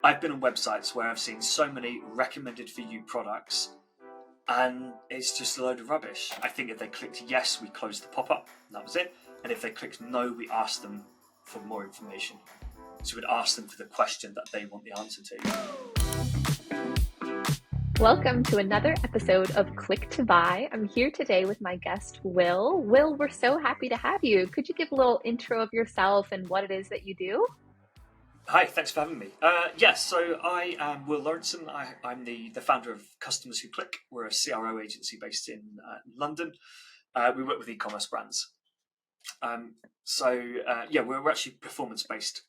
I've been on websites where I've seen so many recommended for you products, and it's just a load of rubbish. I think if they clicked yes, we closed the pop-up, and that was it. And if they clicked no, we asked them for more information. So we'd ask them for the question that they want the answer to. Welcome to another episode of Click to Buy. I'm here today with my guest, Will. Will, we're so happy to have you. Could you give a little intro of yourself and what it is that you do? Hi, thanks for having me. Yes, so I am Will Laurenson. I'm the founder of Customers Who Click. We're a CRO agency based in London. We work with e-commerce brands. We're actually performance-based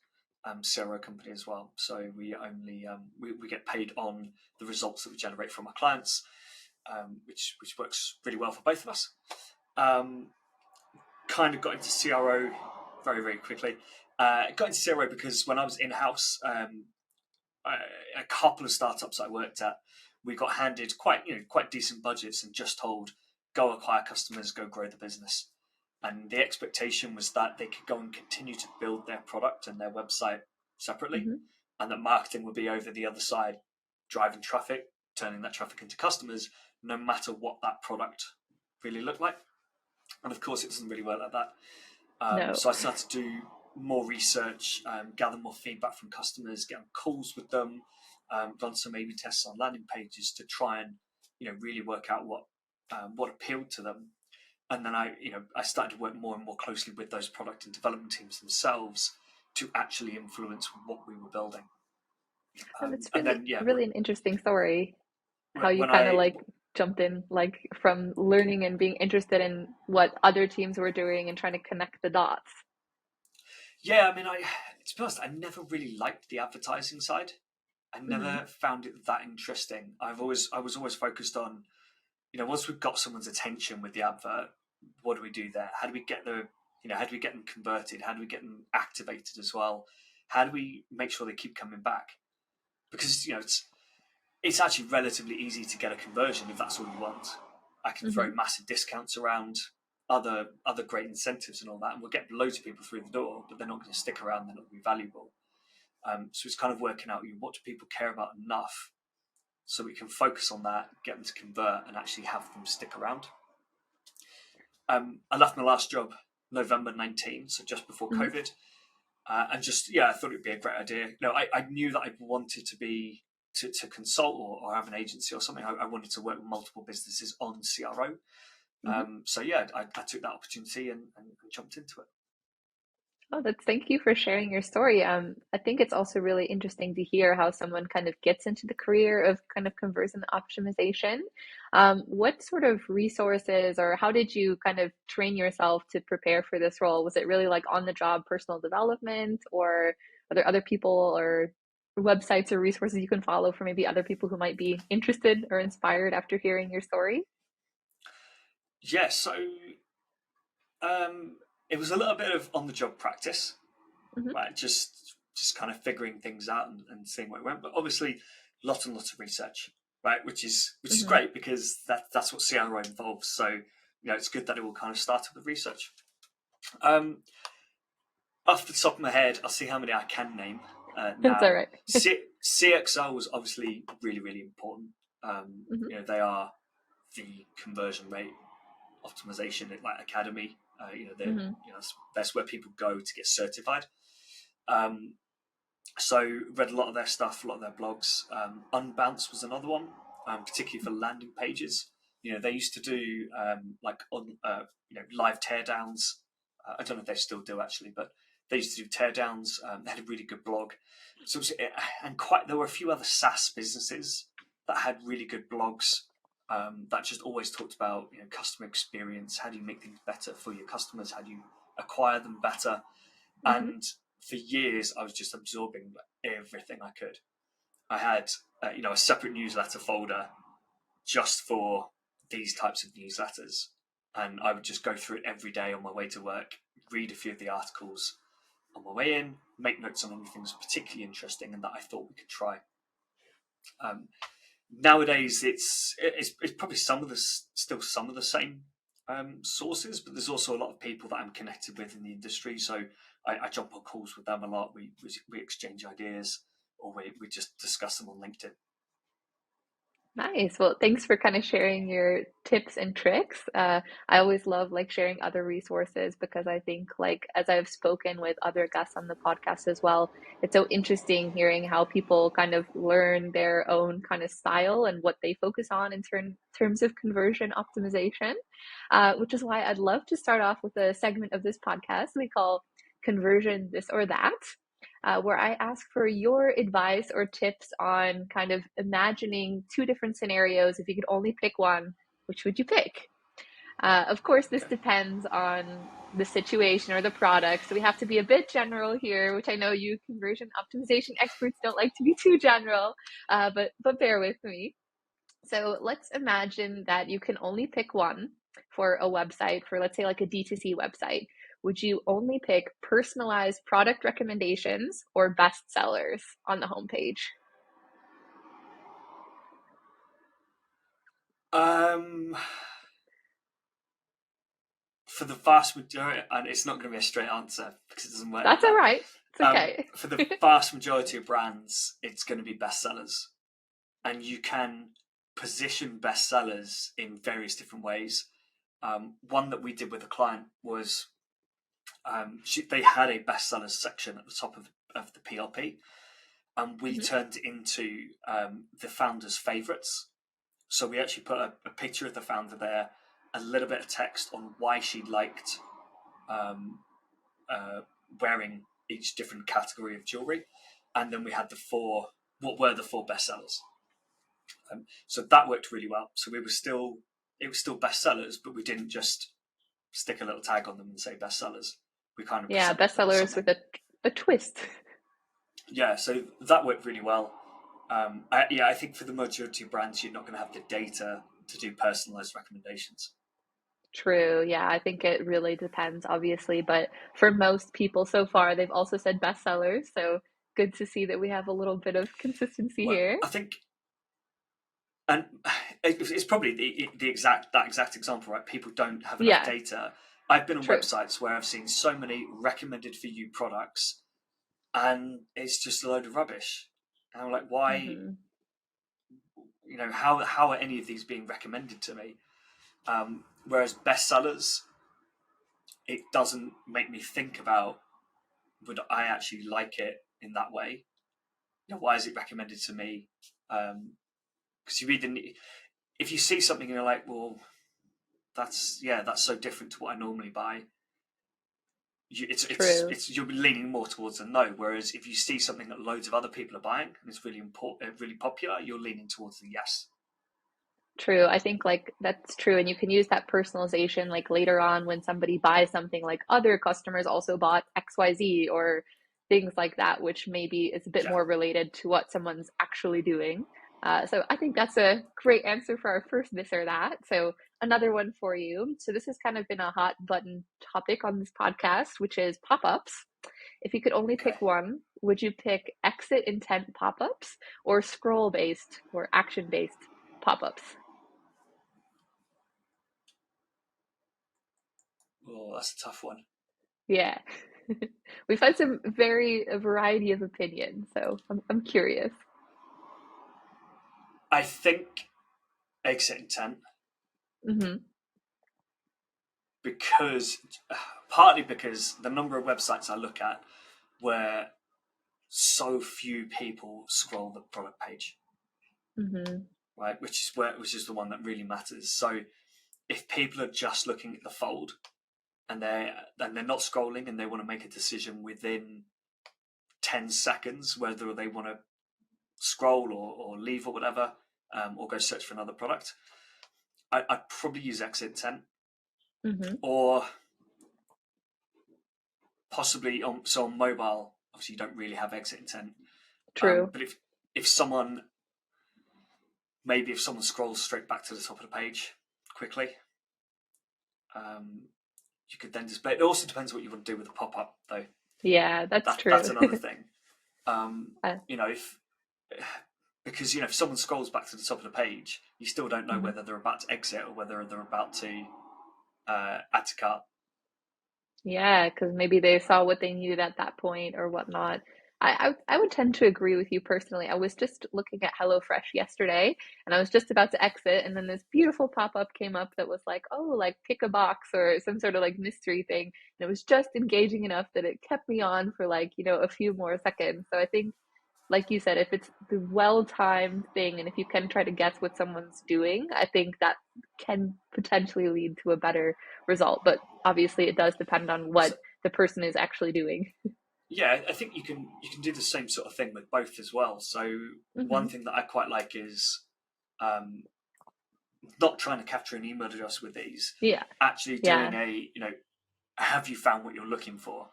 CRO company as well. So we only we get paid on the results that we generate from our clients, which works really well for both of us. Kind of got into CRO very, very quickly. Got into CRO because when I was in-house, a couple of startups I worked at, we got handed quite decent budgets and just told, go acquire customers, go grow the business. And the expectation was that they could go and continue to build their product and their website separately, and that marketing would be over the other side, driving traffic, turning that traffic into customers, no matter what that product really looked like. And of course, it doesn't really work like that. No. So I started to do more research, gather more feedback from customers, get on calls with them, run some A/B tests on landing pages to try and really work out what appealed to them. And then I started to work more and more closely with those product and development teams themselves to actually influence what we were building. That's really an interesting story. How you jumped in, from learning and being interested in what other teams were doing and trying to connect the dots. Yeah, I mean, to be honest, I never really liked the advertising side. I never found it that interesting. I was always focused on, once we've got someone's attention with the advert, what do we do there? How do we get how do we get them converted? How do we get them activated as well? How do we make sure they keep coming back? Because it's actually relatively easy to get a conversion if that's all you want. I can throw massive discounts around, other great incentives and all that, and we'll get loads of people through the door, but they're not going to stick around. They're not going to be valuable. So it's kind of working out what do people care about enough, so we can focus on that, get them to convert, and actually have them stick around. I left my last job November 19, so just before COVID, and I thought it'd be a great idea. I knew that I wanted to consult or have an agency or something. I wanted to work with multiple businesses on CRO. I took that opportunity and jumped into it. Oh, thank you for sharing your story. I think it's also really interesting to hear how someone kind of gets into the career of kind of conversion optimization. What sort of resources or how did you kind of train yourself to prepare for this role? Was it really like on the job personal development, or are there other people or websites or resources you can follow for maybe other people who might be interested or inspired after hearing your story? Yeah, so it was a little bit of on-the-job practice, right? Just kind of figuring things out and seeing where it went. But obviously, lots and lots of research, right? Which is great because that's what CRO involves. So it's good that it all kind of started with research. Off the top of my head, I'll see how many I can name. That's all right. CXL was obviously really, really important. They are the conversion rate optimization academy. That's where people go to get certified. So read a lot of their stuff, a lot of their blogs. Unbounce was another one, particularly for landing pages. They used to do live teardowns. I don't know if they still do actually, but they used to do teardowns. They had a really good blog. So there were a few other SaaS businesses that had really good blogs. That just always talked about customer experience. How do you make things better for your customers? How do you acquire them better? And for years, I was just absorbing everything I could. I had a separate newsletter folder just for these types of newsletters, and I would just go through it every day on my way to work, read a few of the articles on my way in, make notes on anything that's particularly interesting and that I thought we could try. Nowadays, it's probably some of the same sources, but there's also a lot of people that I'm connected with in the industry. So I jump on calls with them a lot. We exchange ideas. or we just discuss them on LinkedIn. Nice. Well, thanks for kind of sharing your tips and tricks. I always love like sharing other resources because I think like as I've spoken with other guests on the podcast as well, it's so interesting hearing how people kind of learn their own kind of style and what they focus on in terms of conversion optimization, which is why I'd love to start off with a segment of this podcast we call Conversion This or That, where I ask for your advice or tips on kind of imagining two different scenarios. If you could only pick one, which would you pick? Of course, this Okay. depends on the situation or the product. So we have to be a bit general here, which I know you conversion optimization experts don't like to be too general, but bear with me. So let's imagine that you can only pick one for a website, for let's say like a D2C website. Would you only pick personalized product recommendations or bestsellers on the homepage? Um, for the vast majority, and it's not going to be a straight answer because it doesn't work like That's all that. right. It's okay. For the vast majority of brands, it's going to be bestsellers, and you can position bestsellers in various different ways. One that we did with a client was they had a bestsellers section at the top of the PLP, and we Mhm. turned it into the founder's favorites. So we actually put a picture of the founder there, a little bit of text on why she liked um, wearing each different category of jewelry, and then we had what were the four bestsellers. So that worked really well. So it was still bestsellers, but we didn't just stick a little tag on them and say bestsellers. We kind of Yeah, presented them as bestsellers something. with a twist. Yeah, so that worked really well. I think for the majority of brands, you're not going to have the data to do personalized recommendations. True. Yeah, I think it really depends, obviously. But for most people so far, they've also said bestsellers. So good to see that we have a little bit of consistency Well, here. I think, and it's probably the exact example, right? People don't have enough Yeah, data. I've been on true. websites where I've seen so many recommended for you products, and it's just a load of rubbish. And I'm like, why? Hmm. How are any of these being recommended to me? Whereas bestsellers, it doesn't make me think about, would I actually like it in that way? Why is it recommended to me? Because you read if you see something and you're like, well, that's so different to what I normally buy. True. You're leaning more towards a no. Whereas if you see something that loads of other people are buying and it's really important, really popular, you're leaning towards the yes. True. I think like that's true. And you can use that personalization like later on when somebody buys something like other customers also bought XYZ or things like that, which maybe is a bit Yeah. more related to what someone's actually doing. So I think that's a great answer for our first this or that. So another one for you. So this has kind of been a hot button topic on this podcast, which is pop-ups. If you could only Okay. pick one, would you pick exit intent pop-ups or scroll-based or action-based pop-ups? Oh, that's a tough one. Yeah. We've had some a variety of opinions, so I'm curious. I think exit intent Hmm. because partly because the number of websites I look at where so few people scroll the product page, Hmm. right? Which is the one that really matters. So if people are just looking at the fold and they're not scrolling and they want to make a decision within 10 seconds whether they want to scroll or leave or whatever, or go search for another product, I'd probably use exit intent, Hmm. or possibly on mobile. Obviously, you don't really have exit intent, True. but if someone scrolls straight back to the top of the page quickly, um, you could then display. It also depends what you want to do with the pop up, though. Yeah, that's That's true. another thing. Uh, If because if someone scrolls back to the top of the page, you still don't know mhm. whether they're about to exit or whether they're about to add to cart. Yeah, because maybe they saw what they needed at that point or whatnot. I would tend to agree with you personally. I was just looking at HelloFresh yesterday and I was just about to exit and then this beautiful pop-up came up that was like, oh, like pick a box or some sort of like mystery thing. And it was just engaging enough that it kept me on for like, a few more seconds. So I think, like you said, if it's the well-timed thing and if you can try to guess what someone's doing, I think that can potentially lead to a better result. But obviously it does depend on So what the person is actually doing. yeah, I think you can do the same sort of thing with both as well. So one Hmm. thing that I quite like is um, not trying to capture an email address with these, Yeah. actually doing Yeah. have you found what you're looking for?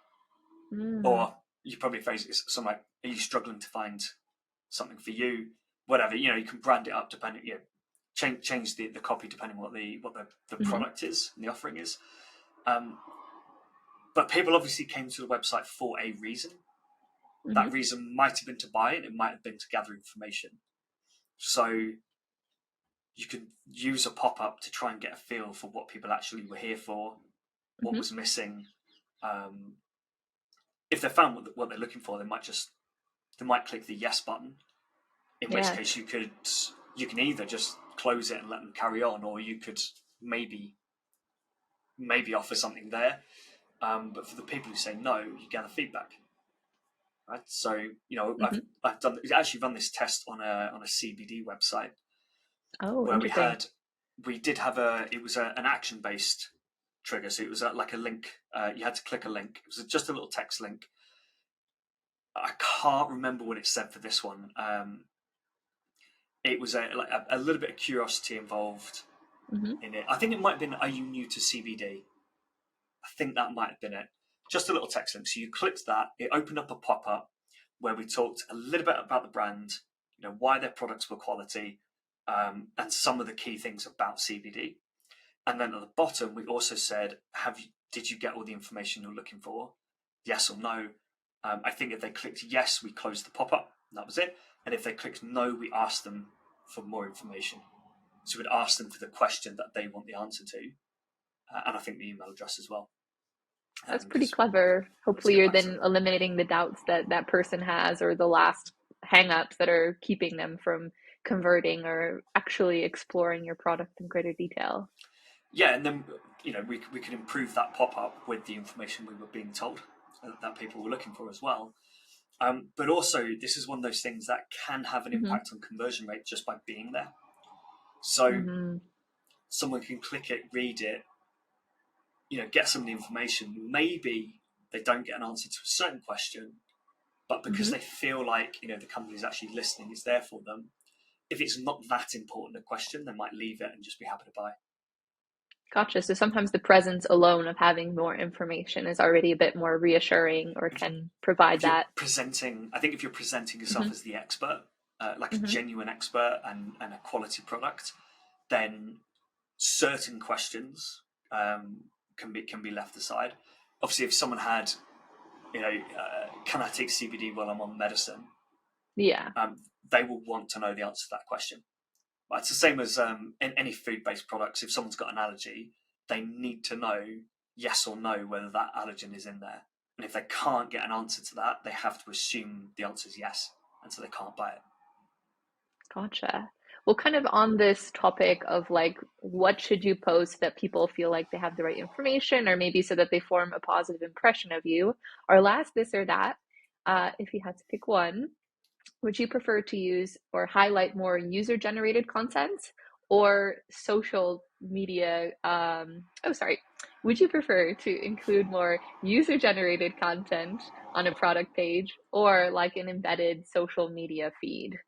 Mm. Or you probably phrase it something like, are you struggling to find something for you? Whatever, you can brand it up depending, change the copy depending what the Hmm. product is and the offering is. Um, but people obviously came to the website for a reason. Hmm. That reason might have been to buy it, it might have been to gather information. So you could use a pop up to try and get a feel for what people actually were here for, what Hmm. was missing. Um, if they found what they're looking for, they might click the yes button. In which Yes. case you can either just close it and let them carry on, or you could maybe offer something there. But for the people who say no, you gather feedback. Right? So I've Hmm. I've done actually run this test on a CBD website Oh, where interesting. we did have it was an action based trigger. So it was like a link. You had to click a link. It was just a little text link. I can't remember what it said for this one. It was a little bit of curiosity involved Hmm. in it. I think it might have been, are you new to CBD? I think that might have been it. Just a little text link. So you clicked that, it opened up a pop up where we talked a little bit about the brand, why their products were quality, and some of the key things about CBD. And then at the bottom, we also said, did you get all the information you're looking for? Yes or no. I think if they clicked yes, we closed the pop up. That was it. And if they clicked no, we asked them for more information. So we'd ask them for the question that they want the answer to, and I think the email address as well, That's pretty because clever. we want to Hopefully, get you're back to then them. eliminating the doubts that that person has or the last hangups that are keeping them from converting or actually exploring your product in greater detail. Yeah, and then we could improve that pop up with the information we were being told that people were looking for as well. But also, this is one of those things that can have an Hmm. impact on conversion rate just by being there. So Hmm. someone can click it, read it, get some of the information. Maybe they don't get an answer to a certain question, but because Hmm. they feel like the company's actually listening, is there for them. If it's not that important a question, they might leave it and just be happy to buy. Gotcha. So sometimes the presence alone of having more information is already a bit more reassuring or If you can provide if you're that. presenting, I think if you're presenting yourself Hmm. as the expert, like a Hmm. genuine expert and a quality product, then certain questions can be left aside. Obviously, if someone had, can I take CBD while I'm on medicine? Yeah. They will want to know the answer to that question. But it's the same as in any food-based products. If someone's got an allergy, they need to know yes or no whether that allergen is in there. And if they can't get an answer to that, they have to assume the answer is yes, and so they can't buy it. Gotcha. Well, kind of on this topic of like, what should you post that people feel like they have the right information, or maybe so that they form a positive impression of you? Our last this or that, if you had to pick one, would you prefer to use or highlight more user-generated content or social media? Oh, sorry. Would you prefer to include more user-generated content on a product page or like an embedded social media feed?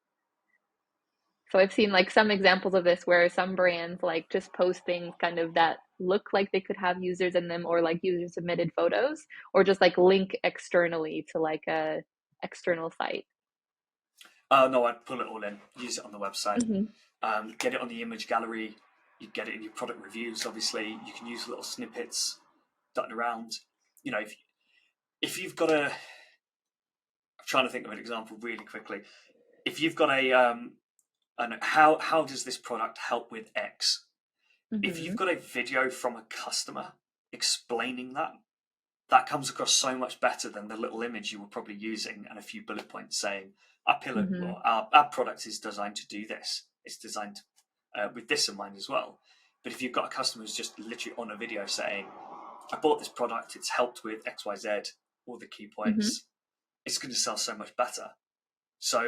So I've seen like some examples of this where some brands like just post things kind of that look like they could have users in them or like user submitted photos or just like link externally to like a external site. No, I'd pull it all in, use it on the website, Hmm. get it on the image gallery. You get it in your product reviews. Obviously, you can use little snippets dotted around. If you've got a, I'm trying to think of an example really quickly. If you've got how does this product help with X? If you've Hmm. got a video from a customer explaining that, that comes across so much better than the little image you were probably using and a few bullet points saying Mm-hmm. our product is designed to do this. It's designed with this in mind as well. But if you've got a customer who's just literally on a video saying, I bought this product, it's helped with XYZ, all the key Mm-hmm. points, it's going to sell so much better. So,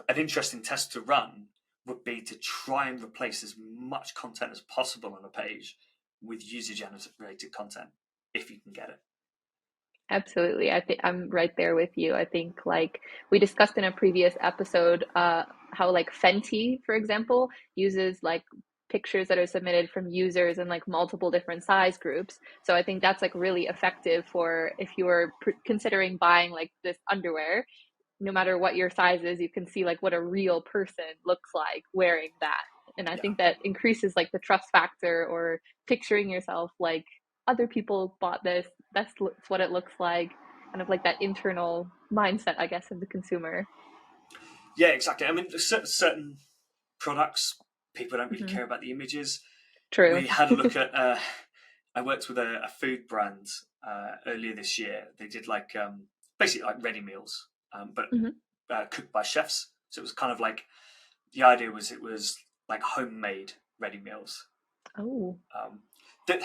an interesting test to run would be to try and replace as much content as possible on a page with user-generated content, if you can get it. Absolutely. I think I'm right there with you. I think like we discussed in a previous episode, how like Fenty, for example, uses like pictures that are submitted from users in like multiple different size groups. So I think that's like really effective for if you are considering buying like this underwear, no matter what your size is, you can see like what a real person looks like wearing that. And I Yeah. think that increases like the trust factor, or picturing yourself like other people bought this, that's what it looks like, kind of like that internal mindset, I guess, of the consumer. Yeah, exactly. I mean, certain products, people don't really Hmm. care about the images. True. We had a look at, I worked with a food brand earlier this year. They did like basically like ready meals, but Hmm. cooked by chefs. So it was kind of like, the idea was it was like homemade ready meals. Oh. That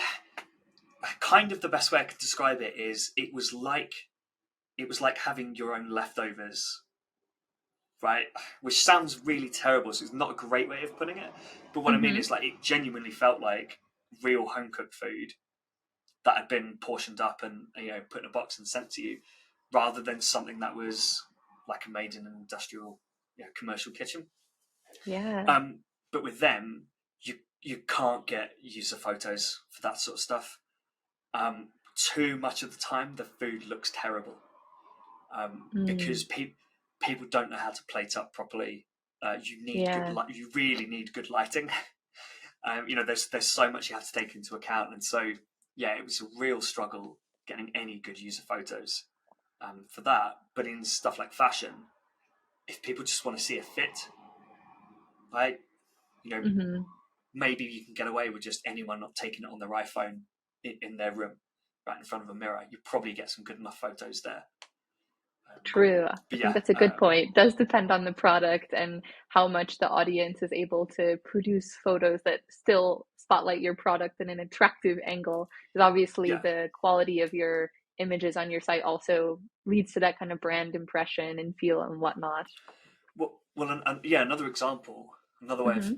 kind of the best way I could describe it is it was like having your own leftovers, right? Which sounds really terrible, so it's not a great way of putting it. But what I mean Hmm. is, like, it genuinely felt like real home cooked food that had been portioned up and put in a box and sent to you, rather than something that was like made in an industrial, commercial kitchen. Yeah. Um, but with them, you can't get user photos for that sort of stuff. Too much of the time, the food looks terrible, Mm. because people don't know how to plate up properly. You need good Yeah. You really need good lighting. There's so much you have to take into account, and so yeah, it was a real struggle getting any good user photos for that. But in stuff like fashion, if people just want to see a fit, right, you know, Hmm. maybe you can get away with just anyone not taking it on their iPhone in their room, right in front of a mirror. You probably get some good enough photos there. True. I But think yeah, that's a good point. It does depend on the product and how much the audience is able to produce photos that still spotlight your product in an attractive angle. Because obviously yeah. the quality of your images on your site also leads to that kind of brand impression and feel and whatnot. And yeah, another example, another way of Hmm.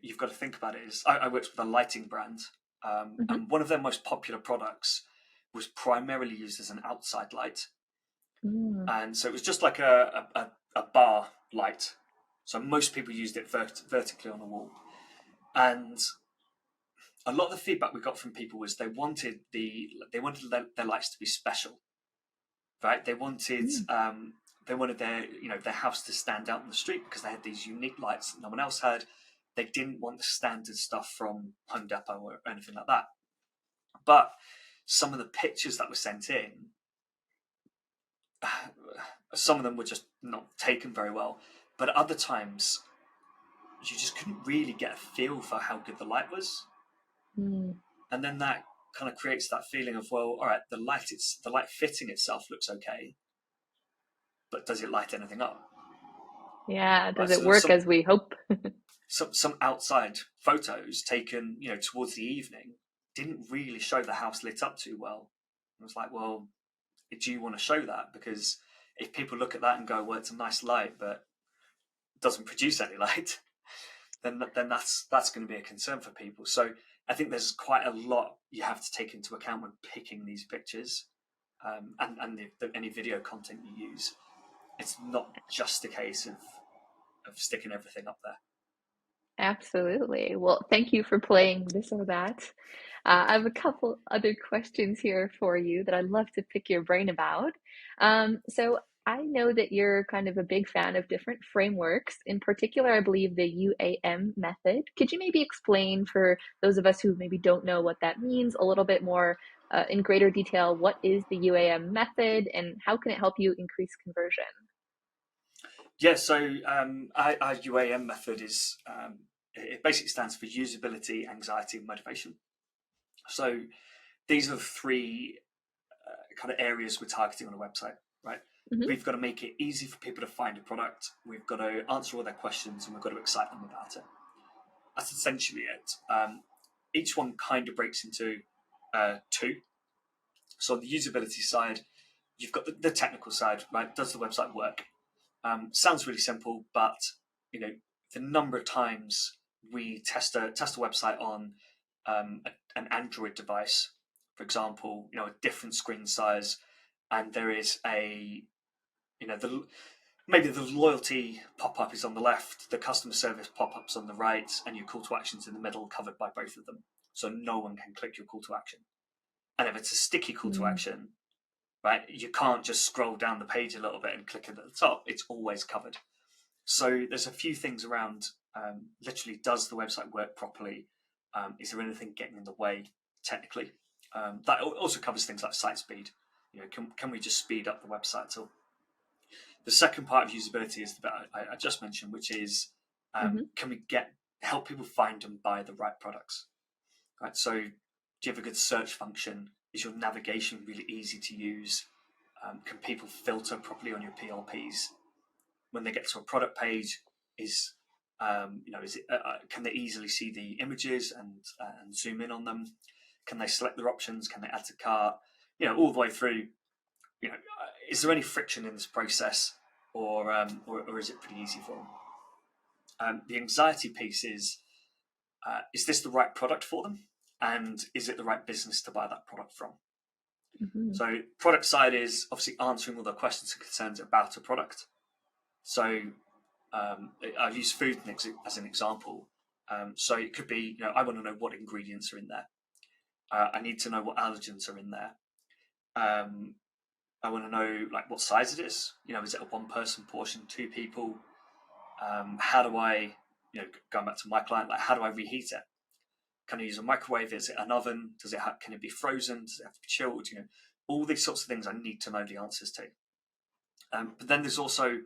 you've got to think about it is I worked with a lighting brand, Hmm. and one of their most popular products was primarily used as an outside light, Mm. and so it was just like a bar light. So most people used it vertically on the wall, and a lot of the feedback we got from people was they wanted their lights to be special, right? Mm. They wanted their house to stand out in the street because they had these unique lights that no one else had. They didn't want the standard stuff from Home Depot or anything like that. But some of the pictures that were sent in, some of them were just not taken very well. But at other times, you just couldn't really get a feel for how good the light was. Mm. And then that kind of creates that feeling of, well, all right, the light fitting itself looks okay, but does it light anything up? Yeah. Does Right. it So work as we hope? some outside photos taken, towards the evening didn't really show the house lit up too well. I was like, well, do you want to show that? Because if people look at that and go, well, it's a nice light, but it doesn't produce any light, then that's going to be a concern for people. So I think there's quite a lot you have to take into account when picking these pictures, and any video content you use. It's not just a case of sticking everything up there. Absolutely. Well, thank you for playing this or that. I have a couple other questions here for you that I'd love to pick your brain about. So I know that you're kind of a big fan of different frameworks. In particular, I believe the U.A.M method. Could you maybe explain for those of us who maybe don't know what that means a little bit more in greater detail? What is the U.A.M method and how can it help you increase conversion? Yeah, so our U.A.M method is it basically stands for usability, anxiety, and motivation. So these are the three kind of areas we're targeting on a website, right? Hmm. We've got to make it easy for people to find a product. We've got to answer all their questions, and we've got to excite them about it. That's essentially it. Each one kind of breaks into two. So on the usability side, you've got the technical side, right? Does the website work? Sounds really simple, but the number of times we test a website on an Android device, for example, a different screen size, and there is maybe the loyalty pop-up is on the left, the customer service pop-up's on the right, and your call to action's in the middle, covered by both of them, so no one can click your call to action. And if it's a sticky call to action, right, you can't just scroll down the page a little bit and click it at the top. It's always covered. So there's a few things around. Literally, does the website work properly? Is there anything getting in the way technically? That also covers things like site speed. Can we just speed up the website at all? The second part of usability is the bit I just mentioned, which is can we help people find and buy the right products? Right. So, do you have a good search function? Is your navigation really easy to use? Can people filter properly on your PLPs? When they get to a product page, is it, can they easily see the images and zoom in on them? Can they select their options? Can they add to cart? All the way through. Is there any friction in this process, or is it pretty easy for them? The anxiety piece is this the right product for them? And is it the right business to buy that product from? Hmm. So product side is obviously answering all the questions and concerns about a product. So I've used food as an example. So it could be, I want to know what ingredients are in there. I need to know what allergens are in there. I want to know what size it is. Is it a one-person portion, two people? How do I, going back to my client, how do I reheat it? Can I use a microwave? Is it an oven? Can it be frozen? Does it have to be chilled? All these sorts of things I need to know the answers to. But then there's also,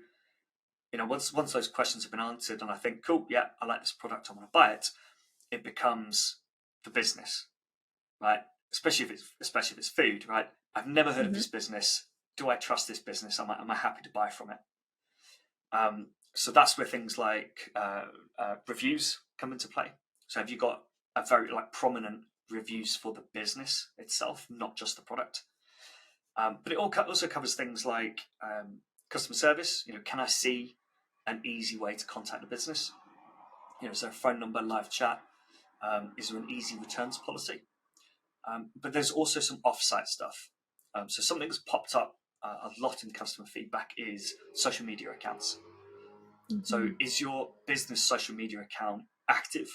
once those questions have been answered, and I think, cool, yeah, I like this product, I want to buy it. It becomes the business, right? Especially if it's food, right? I've never heard of this business. Do I trust this business? Am I happy to buy from it? So that's where things like reviews come into play. So have you got a very prominent reviews for the business itself, not just the product? But it also covers things like customer service. Can I see an easy way to contact the business? Is there a phone number, live chat? Is there an easy returns policy? But there's also some off-site stuff. So something that's popped up a lot in customer feedback is social media accounts. So is your business social media account active?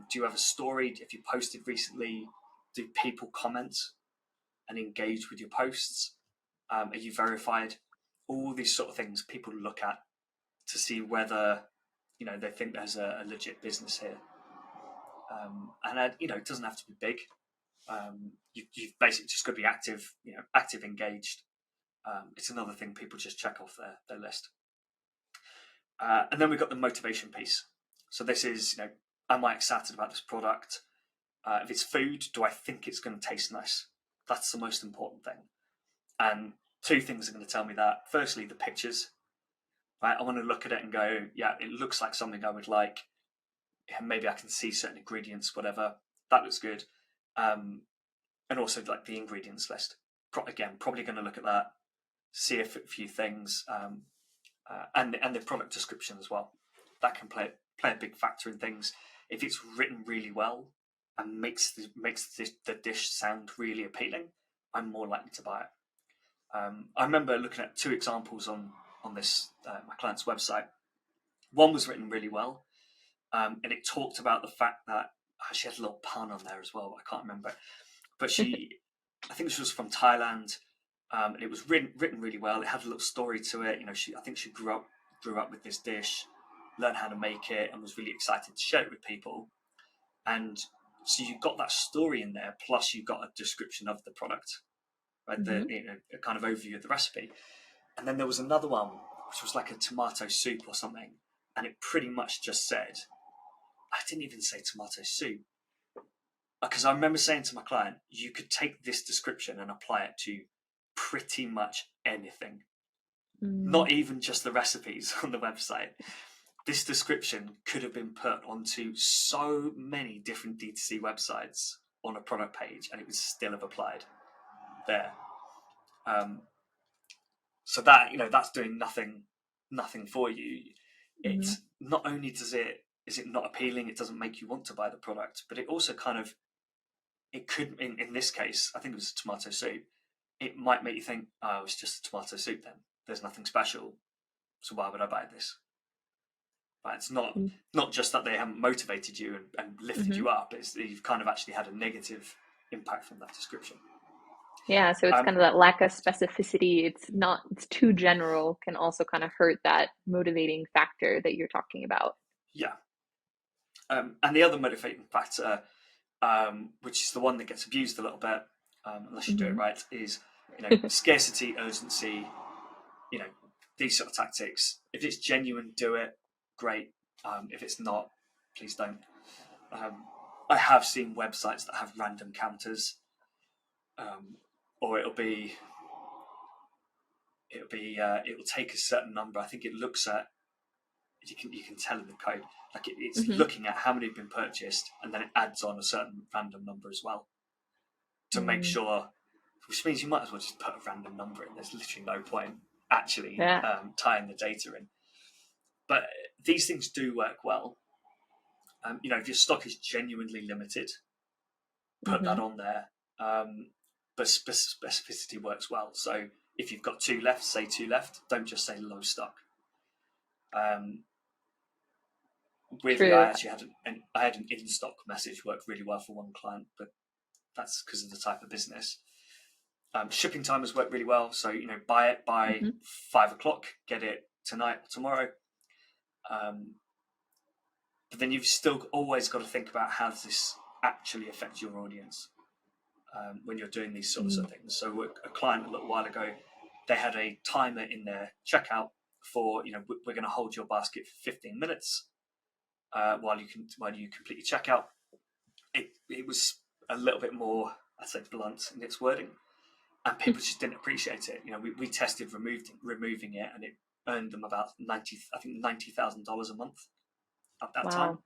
Do you have a story? Have you posted recently? Do people comment and engage with your posts? Are you verified? All these sort of things people look at to see whether they think there's a legit business here. And it doesn't have to be big. You've basically just got to be active, active, engaged. It's another thing people just check off their list. And then we've got the motivation piece. So this is, am I excited about this product? If it's food, do I think it's going to taste nice? That's the most important thing. And two things are going to tell me that. Firstly, the pictures. Right? I want to look at it and go, yeah, it looks like something I would like. Maybe I can see certain ingredients, whatever. That looks good. And also the ingredients list. Again, probably going to look at that, see a few things, and the product description as well. That can play a big factor in things. If it's written really well and makes the dish sound really appealing, I'm more likely to buy it. I remember looking at two examples on this my client's website. One was written really well, and it talked about the fact that she had a little pun on there as well. I can't remember, but I think she was from Thailand, and it was written really well. It had a little story to it. I think she grew up with this dish, learned how to make it, and was really excited to share it with people. And so you got that story in there, plus you got a description of the product, right? A kind of overview of the recipe. And then there was another one, which was like a tomato soup or something, and it pretty much just said, I didn't even say tomato soup. because I remember saying to my client, you could take this description and apply it to pretty much anything, Mm, not even just the recipes on the website. This description could have been put onto so many different D2C websites on a product page, and it would still have applied there. Um, so that, that's doing nothing for you. mhm, It's not only is it not appealing, it doesn't make you want to buy the product, but it also kind of, it could, in this case, I think it was a tomato soup, it might make you think, oh, it's just a tomato soup then. There's nothing special. So why would I buy this? But it's mm, not just that they haven't motivated you and lifted mhm. you up, it's that you've kind of actually had a negative impact from that description. Yeah, so it's Um, kind of that lack of specificity. It's too general, can also kind of hurt that motivating factor that you're talking about. yeah. And the other motivating factor, which is the one that gets abused a little bit, unless you do it Hmm. right, is scarcity, urgency. You know these sort of tactics. If it's genuine, do it. Great. If it's not, please don't. Um, I have seen websites that have random counters, or it'll take a certain number. I think it looks at, you can tell in the code, like it's Hmm. looking at how many have been purchased, and then it adds on a certain random number as well to make Mm, sure. Which means you might as well just put a random number in. There's literally no point actually yeah. tying the data in. But these things do work well. If your stock is genuinely limited, put Hmm. that on there. But specificity works well. So if you've got two left, say two left. Don't just say low stock. Um, Weirdly, I True. actually had an in stock message work really well for one client, but that's because of the type of business. Shipping timers work really well. So buy it by Hmm. 5 o'clock, get it tonight or tomorrow. Um, but then you've still always got to think about how does this actually affect your audience when you're doing these sorts Mm, of things. So a client a little while ago, they had a timer in their checkout for we're going to hold your basket for 15 minutes while you complete your checkout. It was a little bit more, I'd say, blunt in its wording, and people just didn't appreciate it. We tested removing it, and it earned them about $90,000 a month at that time,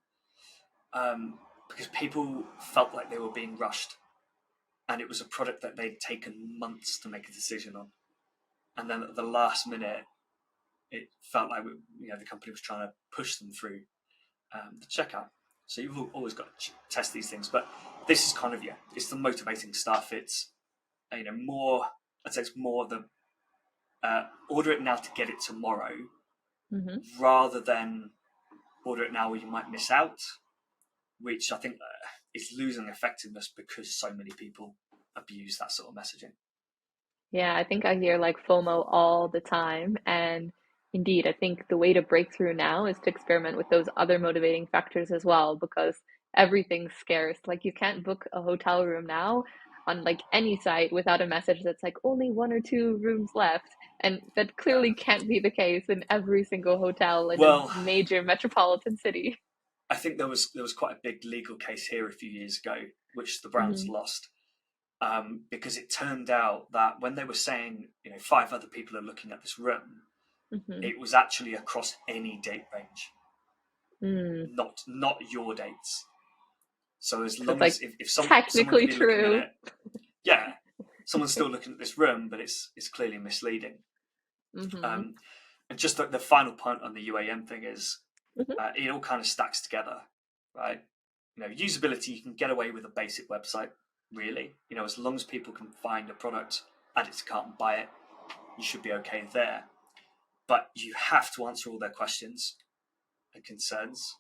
wow. because people felt like they were being rushed, and it was a product that they'd taken months to make a decision on, and then at the last minute, it felt like the company was trying to push them through the checkout. So you've always got to test these things, but this is kind of it's the motivating stuff. It's more. I'd say it's more the order it now to get it tomorrow, Hmm. rather than order it now where you might miss out, which I think is losing effectiveness because so many people abuse that sort of messaging. Yeah, I think I hear like FOMO all the time. And indeed, I think the way to break through now is to experiment with those other motivating factors as well, because everything's scarce. Like you can't book a hotel room now on like any site without a message that's like only one or two rooms left. And that Yeah. clearly can't be the case in every single hotel in a Well, major metropolitan city. I think there was quite a big legal case here a few years ago, which the Browns Hmm. lost, because it turned out that when they were saying, five other people are looking at this room, Hmm. it was actually across any date range, Mm. not your dates. So as So it's long as like if someone could technically be looking at true. it, yeah, someone's still looking at this room, but it's clearly misleading. Hmm. Um, and just the final point on the U.A.M thing is, Hmm. it all kind of stacks together, right? Usability, you can get away with a basic website, really. As long as people can find a product, add it to cart and buy it, you should be okay there. But you have to answer all their questions and concerns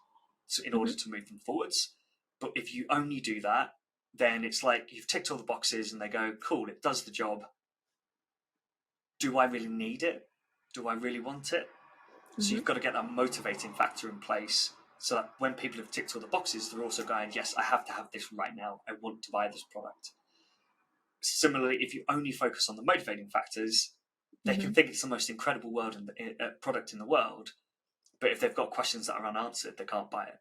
in order Hmm. to move them forwards. But if you only do that, then it's like you've ticked all the boxes and they go, cool, it does the job. Do I really need it? Do I really want it? So Hmm. you've got to get that motivating factor in place so that when people have ticked all the boxes, they're also going, yes, I have to have this right now. I want to buy this product. Similarly, if you only focus on the motivating factors, they Hmm. can think it's the most incredible product in the world, but if they've got questions that are unanswered, they can't buy it.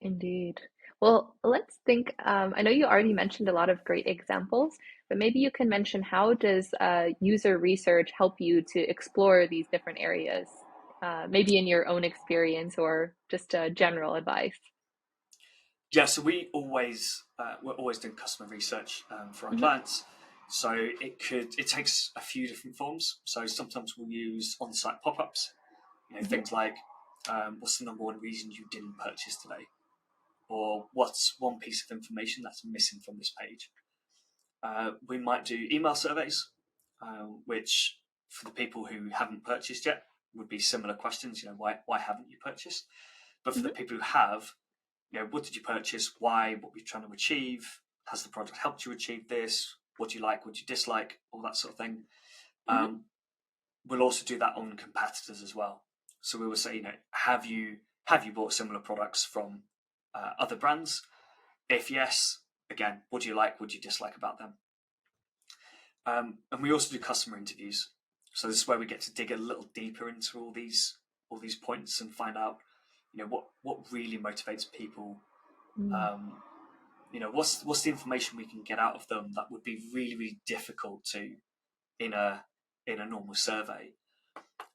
Indeed. Well, let's think. I know you already mentioned a lot of great examples, but maybe you can mention how does user research help you to explore these different areas, maybe in your own experience or just general advice. Yeah, so we're always doing customer research for our Hmm. clients. So it takes a few different forms. So sometimes we'll use on-site pop-ups. Hmm. Things like what's the number one reason you didn't purchase today, or what's one piece of information that's missing from this page. We might do email surveys, which for the people who haven't purchased yet would be similar questions. Why haven't you purchased? But for the Hmm. people who have, what did you purchase? Why? What were you trying to achieve? Has the product helped you achieve this? What do you like? What do you dislike? All that sort of thing. Hmm. Um, we'll also do that on competitors as well. So we will say, have you bought similar products from other brands? If yes, again, what do you like? What do you dislike about them? And we also do customer interviews. So this is where we get to dig a little deeper into all these points and find out, what really motivates people. Mm. Um, what's the information we can get out of them that would be really, really difficult to in a normal survey.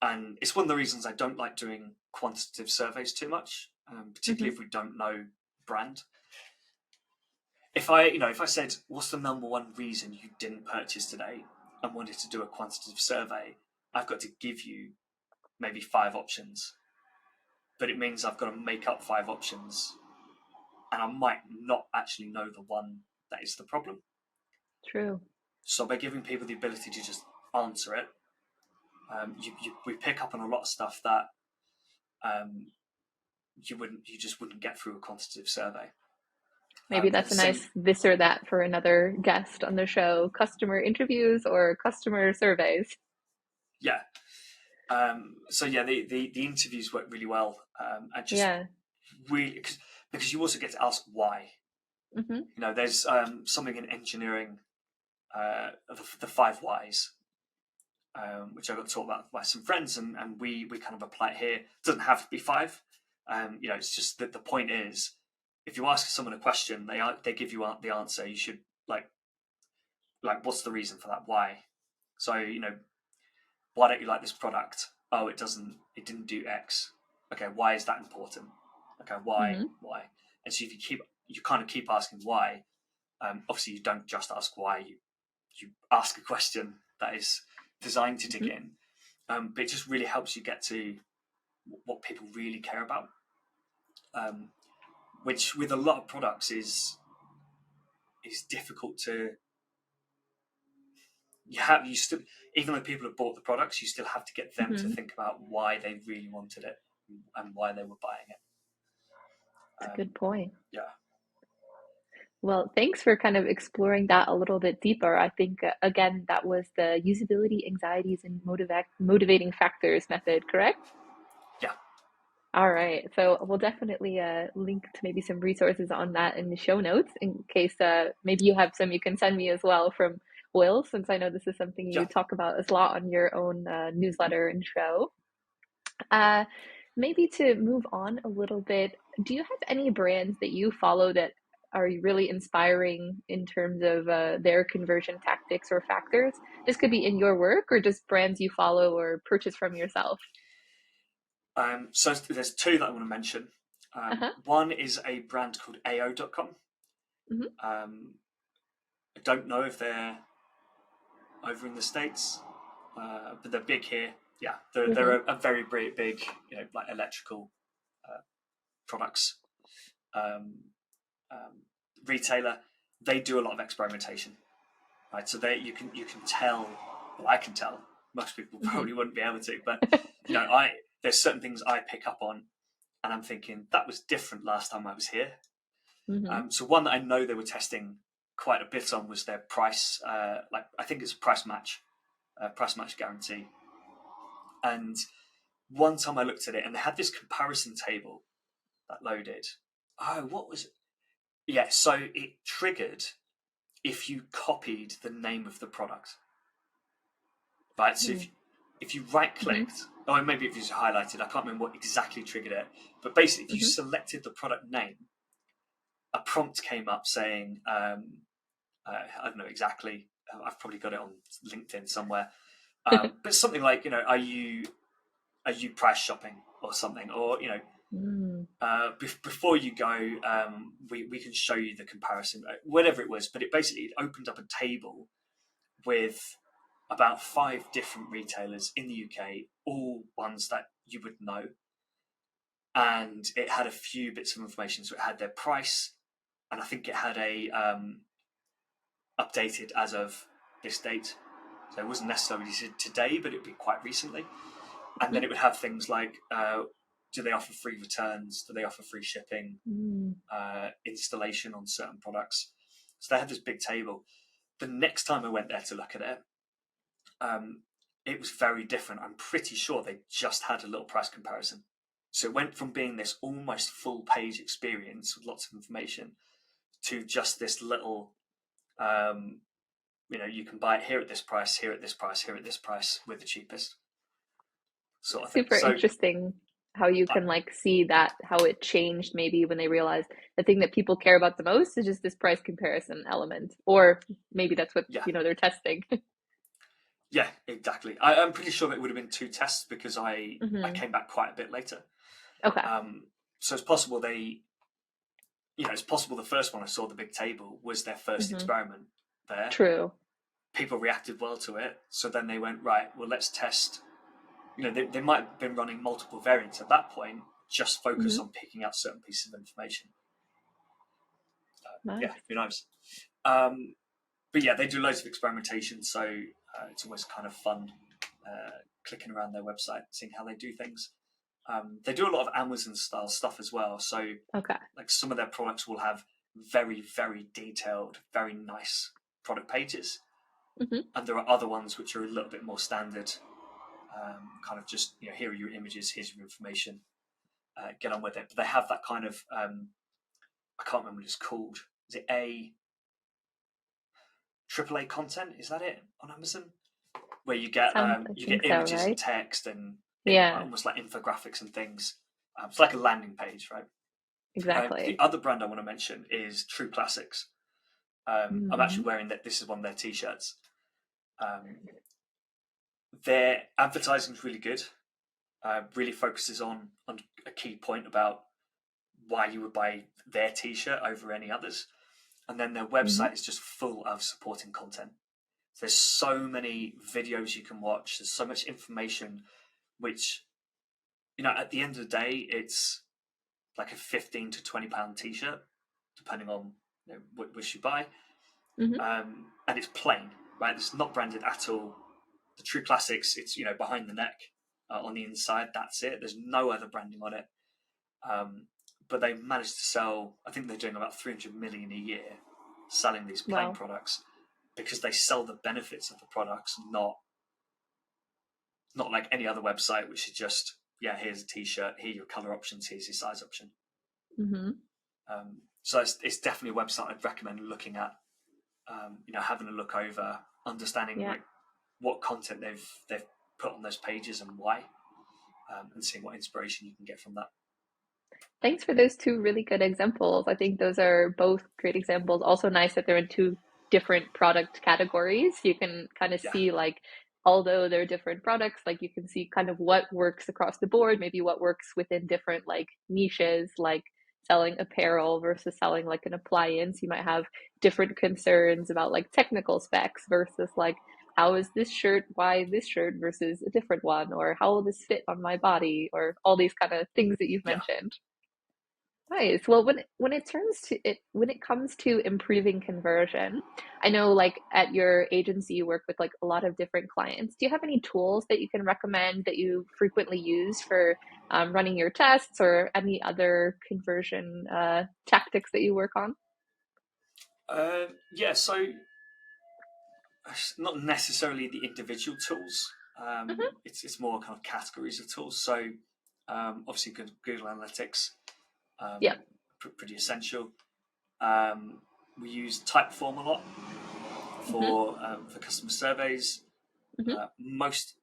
And it's one of the reasons I don't like doing quantitative surveys too much, particularly Hmm. if we don't know brand. If I said, what's the number one reason you didn't purchase today, and wanted to do a quantitative survey, I've got to give you maybe 5 options, but it means I've got to make up 5 options, and I might not actually know the one that is the problem. True. So by giving people the ability to just answer it, we pick up on a lot of stuff that um, you just wouldn't get through a quantitative survey. Maybe The that's a same, nice this or that for another guest on the show, customer interviews or customer surveys. yeah. So yeah, the interviews work really well, and just Yeah. really because you also get to ask why. Hmm. There's something in engineering, the 5 whys, which I got taught about by some friends, and we kind of apply it here. It doesn't have to be 5. It's just that the point is, if you ask someone a question, they give you the answer. You should what's the reason for that? Why? So why don't you like this product? Oh, it didn't do X. Okay, why is that important? Okay, why? Hmm. Why? And so if you kind of keep asking why, obviously you don't just ask why, you ask a question that is designed to dig Hmm. in. But it just really helps you get to what people really care about, um, which with a lot of products is difficult to. You still, even though people have bought the products, you still have to get them to Hmm. think about why they really wanted it and why they were buying it. That's a good point. Yeah, Well, thanks for kind of exploring that a little bit deeper. I think, again, that was the usability, anxieties, and motivating factors method, correct? yeah, All right. So we'll definitely link to maybe some resources on that in the show notes in case maybe you have some you can send me as well from Will, since I know this is something you yeah. talk about a lot on your own newsletter and show. Uh, Maybe to move on a little bit, do you have any brands that you follow that are really inspiring in terms of their conversion tactics or factors? This could be in your work or just brands you follow or purchase from yourself. So there's 2 that I want to mention. Uh-huh. One is a brand called AO.com. Hmm. Um, I don't know if they're over in the States, but they're big here. Yeah, they're Hmm. a very, very big, like electrical uh, products um, um, retailer. They do a lot of experimentation, right? So you can tell. Well, I can tell. Most people Hmm. probably wouldn't be able to, but I there's certain things I pick up on, and I'm thinking that was different last time I was here. Hmm. So one that I know they were testing quite a bit on was their price. I think it's price match guarantee. And one time I looked at it, and they had this comparison table that loaded. Oh, what was it? Yeah, so it triggered if you copied the name of the product, right? So if you right Hmm. clicked, or maybe if you just highlighted, I can't remember what exactly triggered it, but basically if you Hmm. selected the product name, a prompt came up saying, I don't know exactly, I've probably got it on LinkedIn somewhere, but something like, are you price shopping or something, or Mm. before you go, we can show you the comparison, whatever it was. But it basically opened up a table with about 5 different retailers in the UK, all ones that you would know. And it had a few bits of information. So it had their price, and I think it had a updated as of this date. So it wasn't necessarily today, but it would be quite recently. And then it would have things like, do they offer free returns? Do they offer free shipping? Installation on certain products? So they had this big table. The next time I went there to look at it, it was very different. I'm pretty sure they just had a little price comparison. So it went from being this almost full page experience with lots of information to just this little, you can buy it here at this price, here at this price, here at this price, with the cheapest sort of thing. Super So interesting how you can like see that, how it changed maybe when they realized the thing that people care about the most is just this price comparison element, or maybe that's what yeah, they're testing. yeah, exactly. I'm pretty sure it would have been 2 tests because I Hmm. came back quite a bit later. Okay. So it's possible it's possible the first one I saw, the big table, was their first Hmm. experiment there. True. People reacted well to it, so then they went, right, well, let's test. They might have been running multiple variants at that point, just focus Hmm. on picking out certain pieces of information. Yeah, Nice. who knows? But yeah, they do loads of experimentation, so it's always kind of fun clicking around their website, seeing how they do things. They do a lot of Amazon style stuff as well. So Okay. like some of their products will have very, very detailed, very nice product pages. Hmm. And there are other ones which are a little bit more standard, kind of just, here are your images, here's your information, get on with it. But they have that kind of, I can't remember what it's called. Is it AAA content? Is that it on Amazon? Where you get I think so, images and right? text and Yeah, almost like infographics and things. It's like a landing page, right? The exactly. other brand I want to mention is True Classics. I'm Hmm. actually wearing that. This is one of their t-shirts. Their advertising is really good. Really focuses on a key point about why you would buy their t-shirt over any others. And then their Hmm. website is just full of supporting content. There's so many videos you can watch. There's so much information, which, at the end of the day, it's like a £15 to £20 t-shirt, depending on which you buy. Hmm. And it's plain, right? It's not branded at all. The True Classics, it's behind the neck, on the inside. That's it. There's no other branding on it. But they managed to sell. I think they're doing about 300 million a year, selling these plain Wow. products, because they sell the benefits of the products, not like any other website, which is just, here's a t-shirt, here are your color options, here's your size option. Hmm. So it's definitely a website I'd recommend looking at. Having a look over, understanding Yeah. like what content they've put on those pages and why, and seeing what inspiration you can get from that. Thanks for those two really good examples. I think those are both great examples. Also nice that they're in two different product categories. You can kind of Yeah, see like, although they're different products, like you can see kind of what works across the board, maybe what works within different like niches, like selling apparel versus selling like an appliance. You might have different concerns about like technical specs versus like, how is this shirt, why this shirt versus a different one, or how will this fit on my body, or all these kind of things that you've yeah. mentioned. Nice. Well, when it comes to improving conversion, I know like at your agency you work with like a lot of different clients. Do you have any tools that you can recommend that you frequently use for running your tests, or any other conversion tactics that you work on? Yeah. So not necessarily the individual tools. Hmm. It's more kind of categories of tools. So obviously, Google Analytics, Yep. pretty essential. We use Typeform a lot Hmm. for customer surveys. Hmm. Most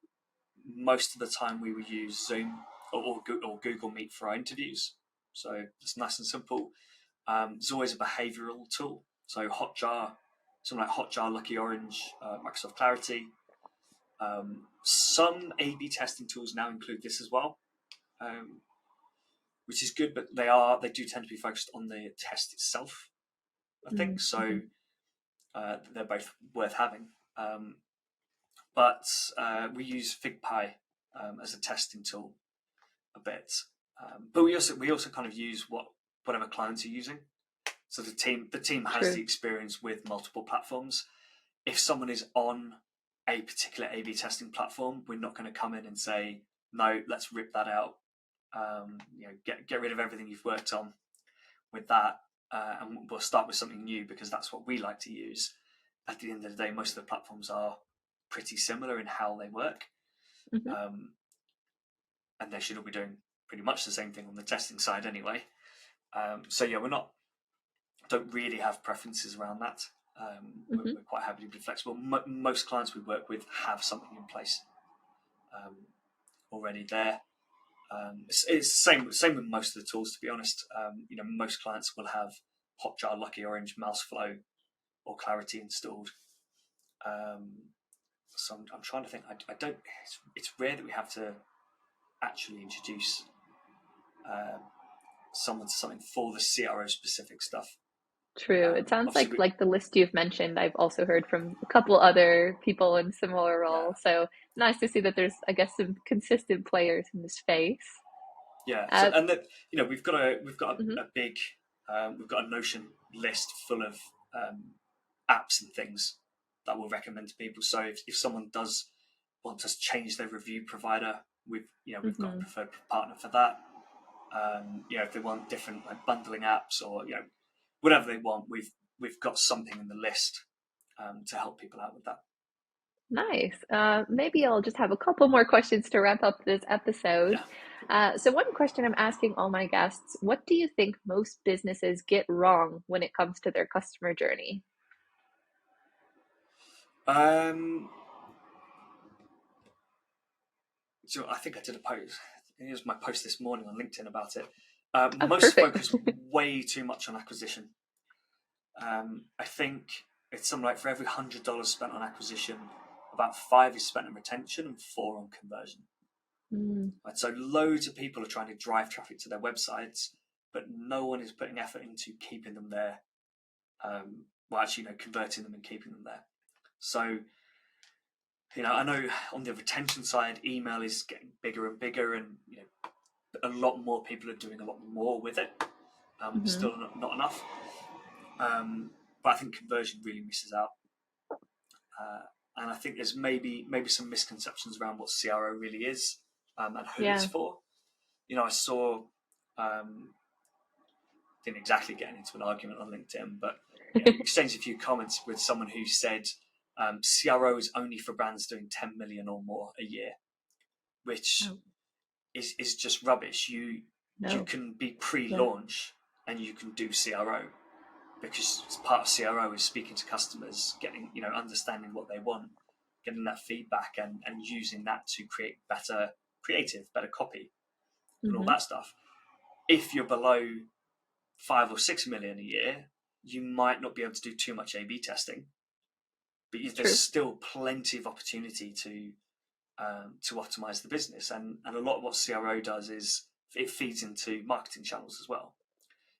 of the time, we would use Zoom or Google Meet for our interviews. So it's nice and simple. There's always a behavioral tool. So Hotjar, something like Hotjar, Lucky Orange, Microsoft Clarity. Some A/B testing tools now include this as well, which is good, but they do tend to be focused on the test itself, I think. So they're both worth having. But we use FigPy as a testing tool a bit. But we also kind of use whatever clients are using. So the team has True. the experience with multiple platforms. If someone is on a particular A/B testing platform, we're not going to come in and say, no, let's rip that out. Get rid of everything you've worked on with that, and we'll start with something new because that's what we like to use. At the end of the day, most of the platforms are pretty similar in how they work, and they should all be doing pretty much the same thing on the testing side anyway. So yeah, don't really have preferences around that. We're quite happy to be flexible. Most clients we work with have something in place already there. It's the same with most of the tools, to be honest. Most clients will have Hotjar, Lucky Orange, Mouseflow, or Clarity installed. So I'm trying to think. I don't. It's rare that we have to actually introduce someone to something for the CRO specific stuff. True. It sounds Obviously, like the list you've mentioned, I've also heard from a couple other people in similar roles. So nice to see that there's, I guess, some consistent players in the space. yeah. So Uh, and that we've got a mhm. big we've got a Notion list full of apps and things that we'll recommend to people. So if someone does want to change their review provider, we've got a preferred partner for that. If they want different like bundling apps or whatever they want, we've got something in the list to help people out with that. Nice. Maybe I'll just have a couple more questions to wrap up this episode. Yeah. So one question I'm asking all my guests, what do you think most businesses get wrong when it comes to their customer journey? So I think I did a post. It was my post this morning on LinkedIn about it. Oh, Most perfect. focus way too much on acquisition. I think it's something like for every $100 spent on acquisition, about 5 is spent on retention and 4 on conversion. Right, so loads of people are trying to drive traffic to their websites, but no one is putting effort into keeping them there. Converting them and keeping them there. So, I know on the retention side, email is getting bigger and bigger, and a lot more people are doing a lot more with it. Still not enough. But I think conversion really misses out. And I think there's maybe some misconceptions around what CRO really is and who it's Yeah. for. I saw, didn't exactly get into an argument on LinkedIn, but exchanged a few comments with someone who said CRO is only for brands doing 10 million or more a year, which Oh, is just rubbish. You no. can be Yeah. pre-launch and you can do CRO, because part of CRO is speaking to customers, getting understanding what they want, getting that feedback, and using that to create better creative, better copy, and all that stuff. If you're below 5 or 6 million a year, you might not be able to do too much A/B testing, but there's True. still plenty of opportunity to optimize the business. And a lot of what CRO does is it feeds into marketing channels as well.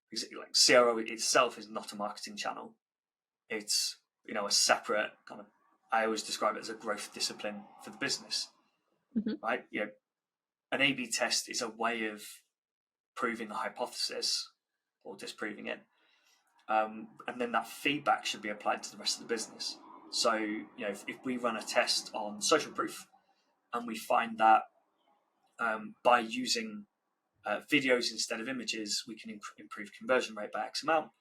Because CRO itself is not a marketing channel. It's a separate kind of. I always describe it as a growth discipline for the business, right? An A/B test is a way of proving a hypothesis or disproving it, and then that feedback should be applied to the rest of the business. So if we run a test on social proof and we find that by using videos instead of images, we can improve conversion rate by X amount,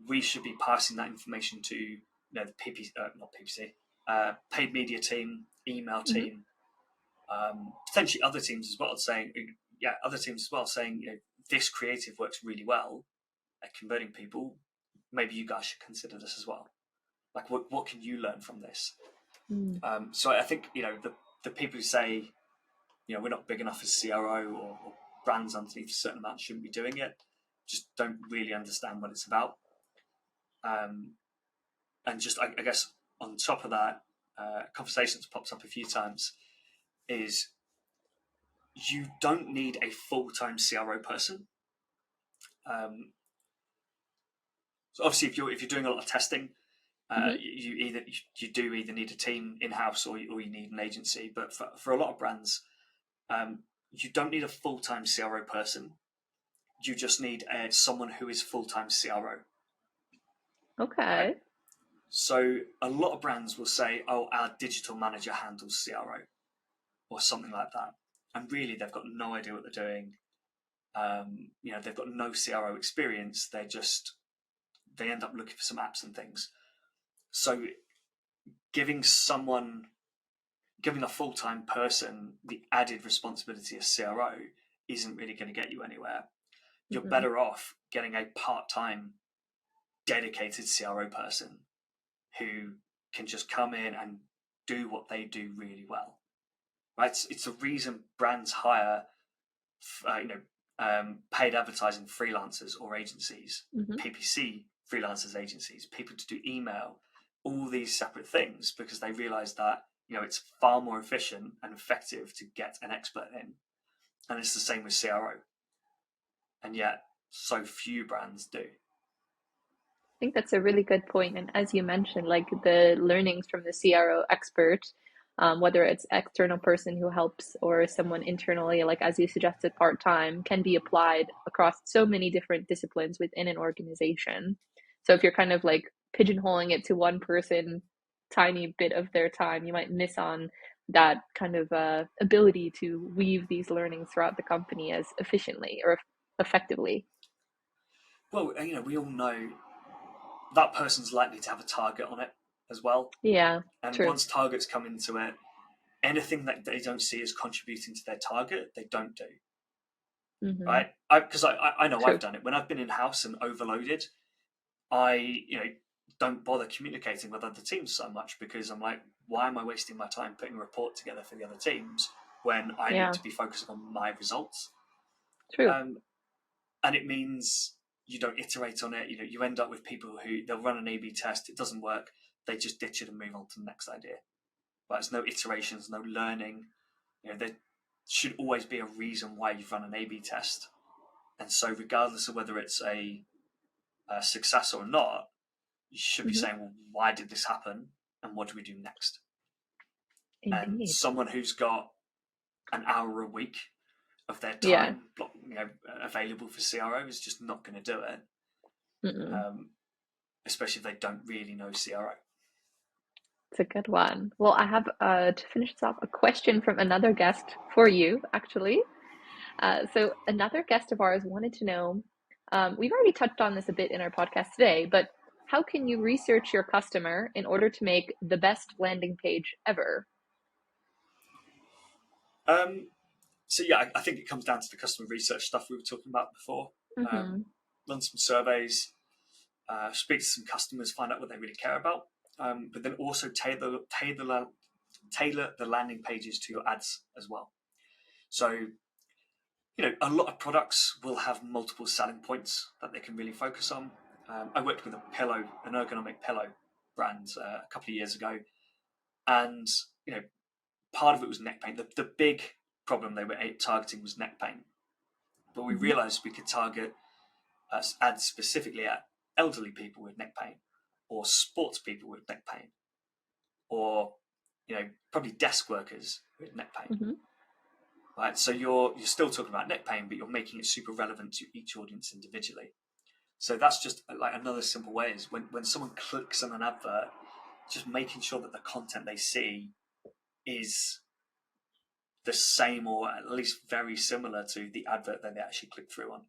we should be passing that information to the not PPC, paid media team, email team, potentially other teams as well, saying this creative works really well at converting people. Maybe you guys should consider this as well. Like, what can you learn from this? So I think the people who say we're not big enough as CRO, or brands underneath a certain amount shouldn't be doing it, just don't really understand what it's about. And just, I guess, on top of that, conversations popped up a few times, is you don't need a full-time CRO person. So obviously, if you're doing a lot of testing, you do either need a team in-house or you need an agency. But for a lot of brands, you don't need a full-time CRO person. You just need someone who is full-time CRO. Okay. Right? So a lot of brands will say, "Oh, our digital manager handles CRO," or something like that, and really they've got no idea what they're doing. They've got no CRO experience. They end up looking for some apps and things. So giving a full-time person the added responsibility of CRO isn't really going to get you anywhere. You're better off getting a part-time dedicated CRO person who can just come in and do what they do really well. Right? It's the reason brands hire paid advertising freelancers or agencies, PPC freelancers agencies, people to do email, all these separate things, because they realize that it's far more efficient and effective to get an expert in. And it's the same with CRO. And yet so few brands do. I think that's a really good point. And as you mentioned, like the learnings from the CRO expert, whether it's external person who helps or someone internally, like as you suggested, part-time, can be applied across so many different disciplines within an organization. So if you're kind of like pigeonholing it to one person, tiny bit of their time, you might miss on that kind of ability to weave these learnings throughout the company as efficiently or effectively. Well, we all know that person's likely to have a target on it as well. Yeah, And true. once targets come into it, anything that they don't see as contributing to their target, they don't do. Mm-hmm. Right? Because I know True. I've done it. When I've been in house and overloaded, I don't bother communicating with other teams so much, because I'm like, why am I wasting my time putting a report together for the other teams when I need Yeah, to be focusing on my results? true. And it means you don't iterate on it. You end up with people who they'll run an A/B test, it doesn't work, they just ditch it and move on to the next idea. But there's no iterations, no learning. There should always be a reason why you've run an A/B test, and so regardless of whether it's a success or not, you should be Hmm. saying, well, why did this happen, and what do we do next? And Indeed. someone who's got an hour a week of their Yeah. time available for CRO is just not going to do it, Mm-mm. especially if they don't really know CRO. It's a good one. Well, I have to finish this off a question from another guest for you, actually. So another guest of ours wanted to know, we've already touched on this a bit in our podcast today, but how can you research your customer in order to make the best landing page ever? So yeah, I think it comes down to the customer research stuff we were talking about before. Mm-hmm. Run some surveys, speak to some customers, find out what they really care about, but then also tailor the landing pages to your ads as well. So a lot of products will have multiple selling points that they can really focus on. I worked with an ergonomic pillow brand a couple of years ago, and part of it was neck pain. The big problem they were targeting was neck pain, but we Mm-hmm. realized we could target ads specifically at elderly people with neck pain, or sports people with neck pain, or probably desk workers with neck pain. Mm-hmm. Right, so you're still talking about neck pain, but you're making it super relevant to each audience individually. So that's just like another simple way is when someone clicks on an advert, just making sure that the content they see is the same or at least very similar to the advert that they actually click through on.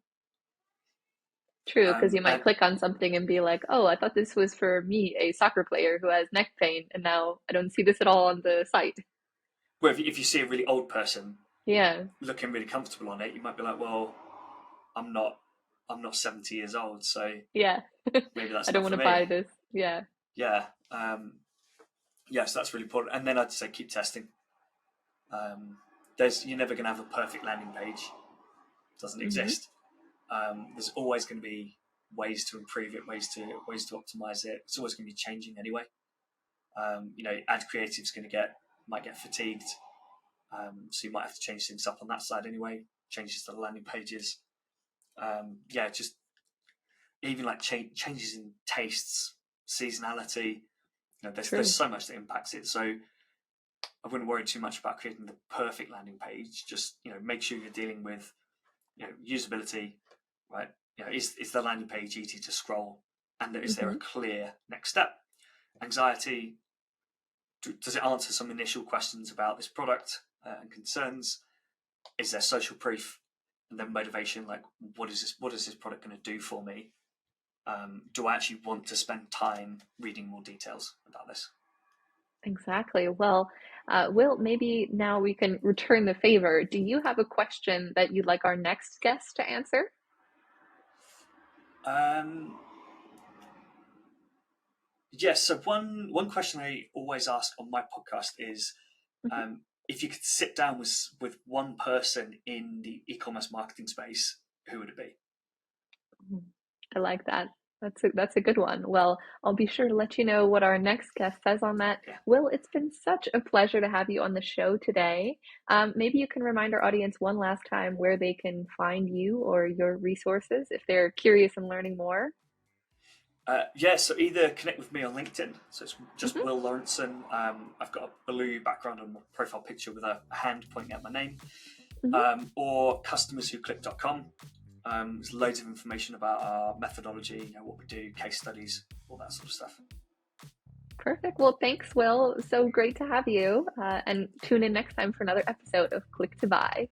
True, because you might And click on something and be like, oh, I thought this was for me, a soccer player who has neck pain, and now I don't see this at all on the site. well, if you see a really old person Yeah, looking really comfortable on it, you might be like, well, I'm not 70 years old, so yeah. maybe I that's don't not want for to me. buy this. Yeah. Yeah. Yes, that's really important. And then I'd say keep testing. You're never going to have a perfect landing page. It doesn't Mm-hmm. exist. There's always going to be ways to improve it, ways to optimize it. It's always going to be changing anyway. Ad creative's might get fatigued, so you might have to change things up on that side anyway. Changes to the landing pages. Just even like changes in tastes, seasonality. There's so much that impacts it. So I wouldn't worry too much about creating the perfect landing page. Just make sure you're dealing with usability, right? Is the landing page easy to scroll, and is there a clear next step? Anxiety. Does it answer some initial questions about this product and concerns? Is there social proof? And then motivation, like what is this product going to do for me? Do I actually want to spend time reading more details about this? Exactly. Well, Will, maybe now we can return the favor. Do you have a question that you'd like our next guest to answer? Yes. So one question I always ask on my podcast is, if you could sit down with one person in the e-commerce marketing space, who would it be? I like that. That's a good one. Well, I'll be sure to let you know what our next guest says on that. Yeah. Will, it's been such a pleasure to have you on the show today. Maybe you can remind our audience one last time where they can find you or your resources if they're curious and learning more. So either connect with me on LinkedIn, so it's just Will Laurenson. I've got a blue background on my profile picture with a hand pointing at my name, or customerswhoclick.com. There's loads of information about our methodology, what we do, case studies, all that sort of stuff. Perfect. Well, thanks, Will. So great to have you. And tune in next time for another episode of Click to Buy.